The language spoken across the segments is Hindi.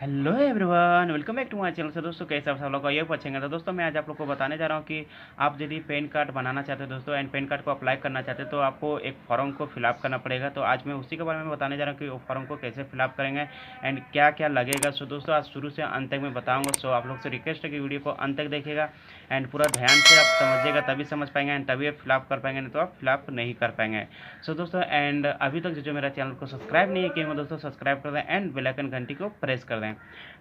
Hello everyone, welcome back to my channel. से दोस्तों कैसे आप सब लोग का ये पूछेंगे। तो दोस्तों मैं आज आप लोग को बताने जा रहा हूँ कि आप यदि पैन कार्ड बनाना चाहते हो दोस्तों एंड पैन कार्ड को अप्लाई करना चाहते हो तो आपको एक फॉर्म को फिलअप करना पड़ेगा। तो आज मैं उसी के बारे में बताने जा रहा हूँ कि वो फॉर्म को कैसे फिलअप करेंगे एंड क्या क्या लगेगा। सो दोस्तों आज शुरू से अंत तक मैं बताऊँगा। सो आप लोग से रिक्वेस्ट है कि वीडियो को अंत तक देखिएगा एंड पूरा ध्यान से आप समझिएगा, तभी समझ पाएंगे एंड तभी आप फिलअप कर पाएंगे, नहीं तो आप फिलअप नहीं कर पाएंगे। सो दोस्तों एंड अभी तक जो मेरा चैनल को सब्सक्राइब नहीं किए वो दोस्तों सब्सक्राइब कर दें एंड बेल आइकन घंटी को प्रेस कर दें।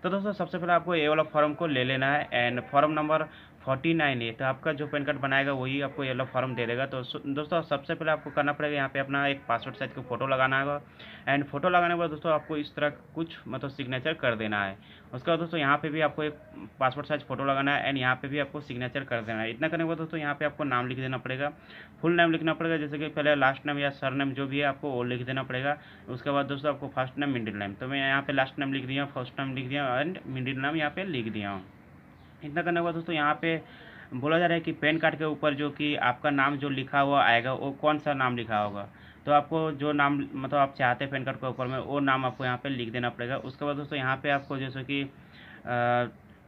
तो दोस्तों सबसे पहले आपको ये वाला फॉर्म को ले लेना है एंड फॉर्म नंबर 49 है। तो आपका जो पैन कार्ड बनाएगा वही आपको ये वाला फॉर्म दे देगा। तो दोस्तों सबसे पहले आपको करना पड़ेगा, यहाँ पे अपना एक पासपोर्ट साइज का फ़ोटो लगाना होगा एंड फोटो लगाने के बाद दोस्तों आपको इस तरह कुछ मतलब सिग्नेचर कर देना है। उसके बाद दोस्तों यहाँ पे भी आपको एक पासपोर्ट साइज फ़ोटो लगाना है एंड यहाँ पे भी आपको सिग्नेचर कर देना है। इतना करने के बाद दोस्तों यहाँ पे आपको नाम लिख देना पड़ेगा, फुल नेम लिखना पड़ेगा, जैसे कि पहले लास्ट नेम या सर नेम जो भी है आपको वो लिख देना पड़ेगा। उसके बाद दोस्तों आपको फर्स्ट नेम मिडिल नेम, तो मैं यहाँ पे लास्ट नेम लिख दिया, फर्स्ट नेम लिख दिया एंड मिडिल नेम यहाँ पे लिख दिया हूँ। इतना करने के बाद दोस्तों यहाँ पे बोला जा रहा है कि पैन कार्ड के ऊपर जो कि आपका नाम जो लिखा हुआ आएगा वो कौन सा नाम लिखा होगा। तो आपको जो नाम मतलब आप चाहते हैं पैन कार्ड के ऊपर में वो नाम आपको यहाँ पे लिख देना पड़ेगा। उसके बाद दोस्तों यहाँ पे आपको जैसे कि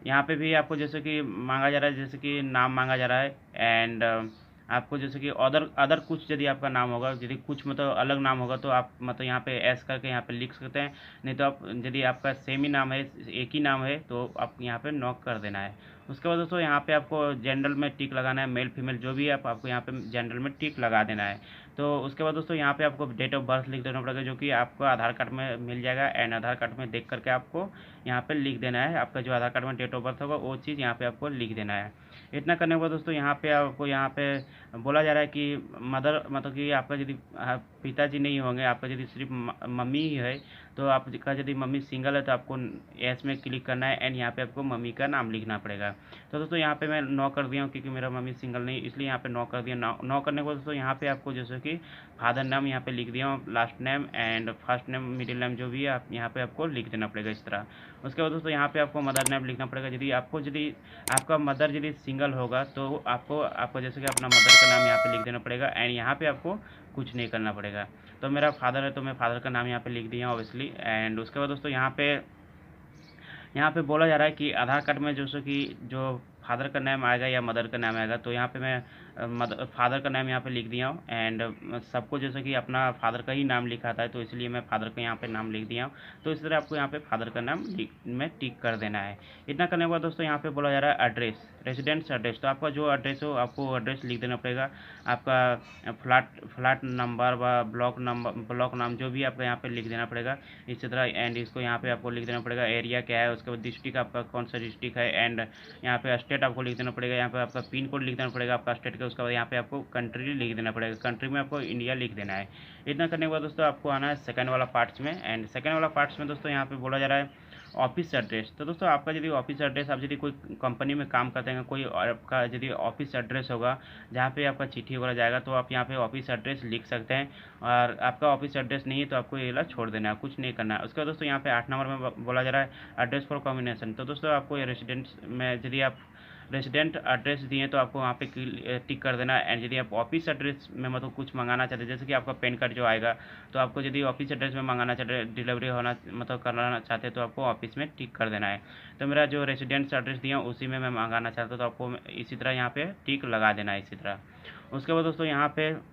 यहाँ पे भी आपको जैसे कि मांगा जा रहा है, जैसे कि नाम मांगा जा रहा है एंड आपको जैसे कि अदर अदर कुछ यदि आपका नाम होगा, यदि कुछ मतलब अलग नाम होगा तो आप मतलब यहाँ पे एस करके यहाँ पे लिख सकते हैं। नहीं तो आप यदि आपका सेम ही नाम है, एक ही नाम है, तो आप यहाँ पे नॉक कर देना है। उसके बाद दोस्तों यहाँ पे आपको जनरल में टिक लगाना है, मेल फीमेल जो भी है आपको यहाँ पे जनरल में टिक लगा देना है। तो उसके बाद दोस्तों यहाँ पे आपको डेट ऑफ बर्थ लिख देना पड़ेगा, जो कि आपको आधार कार्ड में मिल जाएगा एंड आधार कार्ड में देख करके आपको यहाँ पे लिख देना है। आपका जो आधार कार्ड में डेट ऑफ बर्थ होगा वो चीज़ यहाँ पे आपको लिख देना है। इतना करने के बाद दोस्तों यहाँ पे आपको यहाँ पे बोला जा रहा है कि मदर मतलब कि आपका यदि पिताजी नहीं होंगे, आपका यदि सिर्फ मम्मी ही है, तो आपका यदि मम्मी सिंगल है तो आपको एस में क्लिक करना है एंड यहाँ पे आपको मम्मी का नाम लिखना पड़ेगा। तो दोस्तों यहाँ पे मैं नो कर दिया हूँ क्योंकि मेरा मम्मी सिंगल नहीं, इसलिए यहाँ पे नो कर दिया। नो करने के बाद दोस्तों यहाँ पे आपको जैसे कि फादर नेम यहाँ पे लिख दिया हूँ, last name and first name middle name जो भी है आप यहाँ पे आपको लिख देना पड़ेगा इस तरह। उसके बाद दोस्तों यहाँ पे आपको मदर नेम लिखना पड़ेगा। यदि आपका मदर यदि सिंगल होगा तो आपको जैसे कि अपना मदर का नाम यहाँ पे लिख देना पड़ेगा एंड यहाँ पे आपको कुछ नहीं करना पड़ेगा। तो मेरा फादर है तो मैं फादर का नाम यहाँ पे लिख दिया ऑब्वियसली। एंड उसके बाद दोस्तों यहाँ पे बोला जा रहा है कि आधार कार्ड में जैसे कि जो फादर का नाम आएगा या मदर का नाम आएगा, तो यहाँ पे मैं फादर का नाम यहाँ पे लिख दिया हूँ एंड सबको जैसे कि अपना फादर का ही नाम लिखा था तो इसलिए मैं फादर का यहाँ पे नाम लिख दिया हूँ। तो इस तरह आपको यहाँ पे फादर का नाम में टिक कर देना है। इतना करने के बाद दोस्तों यहाँ पे बोला जा रहा है एड्रेस, रेजिडेंस एड्रेस। तो आपका जो एड्रेस हो आपको एड्रेस लिख देना पड़ेगा। आपका फ्लैट नंबर व ब्लॉक नाम जो भी आपका यहाँ पे लिख देना पड़ेगा इसी तरह। एंड इसको यहाँ पे आपको लिख देना पड़ेगा एरिया क्या है, उसके बाद डिस्ट्रिक्ट आपका कौन सा डिस्ट्रिक्ट है एंड यहाँ पे स्टेट आपको लिख देना पड़ेगा। यहाँ पे आपका पिन कोड लिख देना पड़ेगा आपका स्टेट का। उसके बाद यहाँ पे आपको कंट्री लिख देना पड़ेगा, कंट्री में आपको इंडिया लिख देना है। इतना करने के बाद दोस्तों आपको आना है सेकंड वाला पार्ट्स में एंड सेकंड वाला पार्ट्स में दोस्तों यहाँ पे बोला जा रहा है ऑफिस एड्रेस। तो दोस्तों आपका यदि ऑफिस एड्रेस, आप यदि कोई कंपनी में काम करते हैं, कोई आपका यदि ऑफिस एड्रेस होगा जहाँ पे आपका चिट्ठी वगैरह जाएगा, तो आप यहाँ पे ऑफिस एड्रेस लिख सकते हैं। और आपका ऑफिस एड्रेस नहीं है तो आपको ये वाला छोड़ देना है, कुछ नहीं करना है। उसके बाद दोस्तों यहाँ पे 8 नंबर में बोला जा रहा है एड्रेस फॉर कॉम्बिनेशन। तो दोस्तों आपको ये रेसिडेंस में यदि आप रेसिडेंट एड्रेस दिए तो आपको वहाँ पे टिक कर देना है। एंड यदि आप ऑफिस एड्रेस में मतलब कुछ मंगाना चाहते हैं, जैसे कि आपका पैन कार्ड जो आएगा, तो आपको यदि ऑफिस एड्रेस में मंगाना चाहते, डिलीवरी होना मतलब कराना चाहते हैं, तो आपको ऑफिस में टिक कर देना है। तो मेरा जो रेसिडेंस एड्रेस दिया उसी में मैं मंगाना चाहता हूँ, तो आपको इसी तरह यहाँ पे टिक लगा देना है इसी तरह। उसके बाद दोस्तों यहाँ पे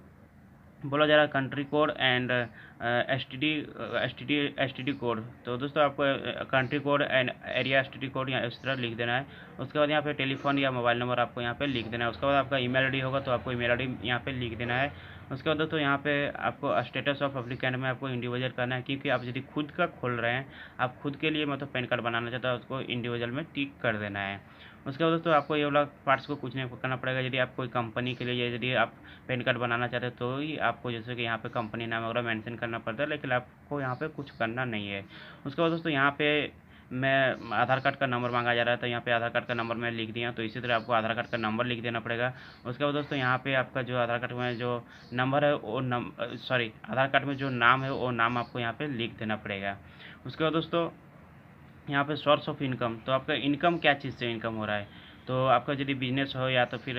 बोला जा रहा है country code and S T D code. तो दोस्तों आपको country code and area S T D code यहाँ इस तरह लिख देना है। उसके बाद यहाँ पे टेलीफोन या मोबाइल नंबर आपको यहाँ पे लिख देना है। उसके बाद आपका ईमेल आईडी होगा तो आपको ईमेल आईडी यहाँ पे लिख देना है। उसके बाद दोस्तों यहाँ पे आपको स्टेटस ऑफ एप्लीकेंट में आपको इंडिविजुअल करना है, क्योंकि आप यदि खुद का खोल रहे हैं, आप खुद के लिए मतलब पैन कार्ड बनाना चाहते हैं, उसको इंडिविजुअल में टिक कर देना है। उसके बाद दोस्तों आपको ये वाला पार्ट्स को कुछ नहीं करना पड़ेगा। यदि आप कोई कंपनी के लिए यदि आप पैन कार्ड बनाना चाहते हैं तो ही आपको जैसे कि यहाँ पे कंपनी नाम वगैरह मेंशन करना पड़ता है, लेकिन आपको यहाँ पे कुछ करना नहीं है। उसके बाद दोस्तों यहाँ पे मैं आधार कार्ड का नंबर मांगा जा रहा है, तो यहाँ पे आधार कार्ड का नंबर मैं लिख दिया, तो इसी तरह आपको आधार कार्ड का नंबर लिख देना पड़ेगा। उसके बाद दोस्तों यहाँ पे आपका जो आधार कार्ड में जो नंबर है वो आधार कार्ड में जो नाम है वो नाम आपको यहाँ पे लिख देना पड़ेगा। उसके बाद दोस्तों यहाँ पे सोर्स ऑफ इनकम, तो आपका इनकम क्या चीज़ से इनकम हो रहा है। तो आपका यदि बिजनेस हो या तो फिर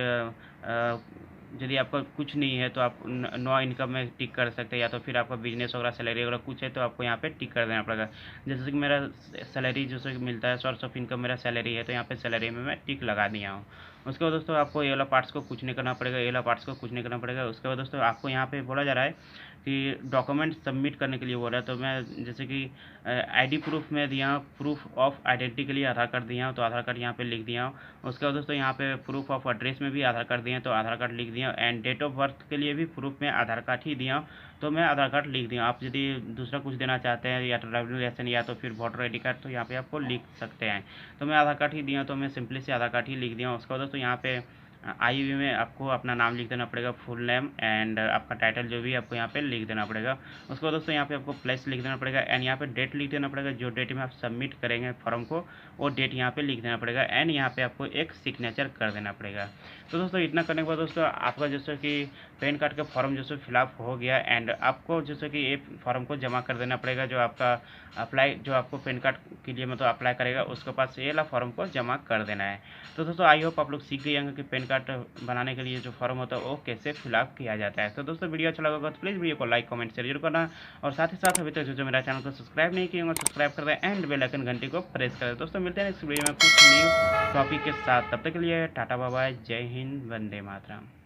यदि आपका कुछ नहीं है तो आप नो इनकम में टिक कर सकते हैं, या तो फिर आपका बिजनेस वगैरह सैलरी वगैरह कुछ है तो आपको यहाँ पे टिक कर देना पड़ेगा। जैसे कि मेरा सैलरी जैसे कि मिलता है, सोर्स ऑफ इनकम मेरा सैलरी है, तो यहाँ पे सैलरी में मैं टिक लगा दिया हूँ। उसके बाद दोस्तों आपको ये वाला पार्ट्स को कुछ नहीं करना पड़ेगा, ये वाला पार्ट्स को कुछ नहीं करना पड़ेगा। उसके बाद दोस्तों आपको यहाँ पे बोला जा रहा है कि डॉक्यूमेंट सबमिट करने के लिए बोल रहा है, तो मैं जैसे कि आईडी प्रूफ में दिया हूँ, प्रूफ ऑफ आइडेंटिटी के लिए आधार कार्ड दिया हूँ, तो आधार कार्ड यहाँ पे लिख दिया हूँ। उसके बाद दोस्तों यहाँ पे प्रूफ ऑफ एड्रेस में भी आधार कार्ड दिए हैं, तो आधार कार्ड लिख दिया। एंड डेट ऑफ बर्थ के लिए भी प्रूफ में आधार कार्ड ही दिया हूँ, तो मैं आधार कार्ड लिख दिया। आप यदि दूसरा कुछ देना चाहते हैं या तो ड्राइविंग लाइसेंस या तो फिर वोटर आई डी कार्ड, तो यहाँ पे आपको लिख सकते हैं। तो मैं आधार कार्ड ही दिया, तो मैं सिंपली से आधार कार्ड ही लिख दिया हूँ। उसके बाद दोस्तों यहाँ पे आईवी में आपको अपना नाम लिख देना पड़ेगा, फुल नेम एंड आपका टाइटल जो भी आपको यहाँ पे लिख देना पड़ेगा। उसके बाद दोस्तों यहाँ पे आपको प्लेस लिख देना पड़ेगा एंड यहाँ पे डेट लिख देना पड़ेगा, जो डेट में आप सबमिट करेंगे फॉर्म को वो डेट यहाँ पे लिख देना पड़ेगा एंड यहाँ पे आपको एक सिग्नेचर कर देना पड़ेगा। तो दोस्तों इतना करने के बाद दोस्तों आपका जैसे कि पैन कार्ड का फॉर्म जैसे फिलअप हो गया एंड आपको जैसे कि ये फॉर्म को जमा कर देना पड़ेगा, जो आपका अप्लाई जो आपको पैन कार्ड के लिए मतलब अप्लाई करेगा उसके पास ये वाला फॉर्म को जमा कर देना है। तो दोस्तों आई होप आप लोग सीख गए होंगे कि पैन कार्ड बनाने के लिए जो फॉर्म होता है वो कैसे फिलअप किया जाता है। तो दोस्तों वीडियो अच्छा लगा होगा तो प्लीज़ वीडियो को लाइक कमेंट शेयर जरूर करना, और साथ ही साथ अभी तक जो मेरा चैनल को सब्सक्राइब नहीं किए होंगे सब्सक्राइब कर दें एंड बेल आइकन घंटी को प्रेस कर दें। दोस्तों मिलते हैं नेक्स्ट वीडियो में कुछ न्यू टॉपिक के साथ, तब तक के लिए टाटा बाय बाय, जय हिंद, वंदे मातरम।